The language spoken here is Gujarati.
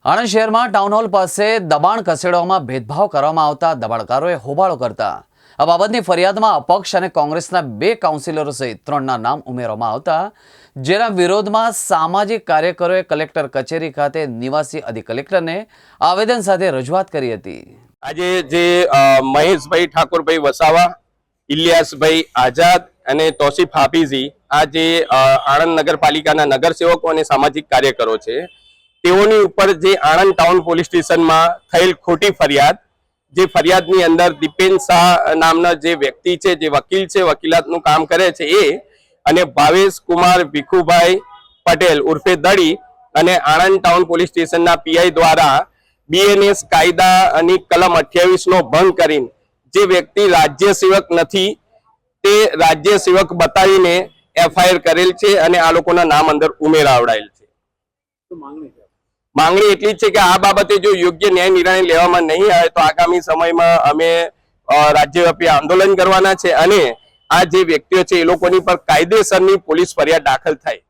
આણંદ શહેરમાં ટાઉન હોલ પાસે દબાણ ખસેડવામાં ભેદભાવ કરવામાં આવતા દબાણકારોએ હોબાળો કરતા આ બાબતની ફરિયાદમાં અપક્ષ અને કોંગ્રેસના 2 કાઉન્સિલરો સહિત 3ના નામ ઉમેરવામાં આવતા જેના વિરોધમાં સામાજિક કાર્યકરોએ કલેક્ટર કચેરી ખાતે નિવાસી અધિક કલેક્ટરને આવેદન સાથે રજૂઆત કરી હતી। આજે જે મહેશભાઈ ઠાકોરભાઈ વસાવા, ઇલિયાસભાઈ આઝાદ અને તોસીફ હાફીઝી આ જે આણંદ નગરપાલિકાના નગરસેવકો અને સામાજિક કાર્યકરો છે તેઓની ઉપર જે આણંદ ટાઉન પોલીસ સ્ટેશનમાં થયેલ ખોટી ફરિયાદ, જે ફરિયાદની અંદર દીપેન શાહ નામના જે વ્યક્તિ છે, જે વકીલ છે, વકીલાતનું કામ કરે છે એ અને ભાવેશ કુમાર ભીખુભાઈ પટેલ ઉર્ફે દડી અને આણંદ ટાઉન પોલીસ સ્ટેશનના પીઆઈ દ્વારા બીએનએસ કાયદાની કલમ 28 નો ભંગ કરીને જે વ્યક્તિ રાજ્ય સેવક નથી તે રાજ્ય સેવક બતાવીને એફઆઈઆર કરેલ છે અને આ લોકોના નામ અંદર ઉમેરાવડાયેલ છે। માંગણી એટલી છે કે આ બાબતે જો યોગ્ય ન્યાય નિર્ણય લેવામાં નહીં આવે તો આગામી સમયમાં અમે રાજ્યવ્યાપી આંદોલન કરવાના છે અને આ જે વ્યક્તિઓ છે એ લોકોની પર કાયદેસરની પોલીસ ફરિયાદ દાખલ થાય।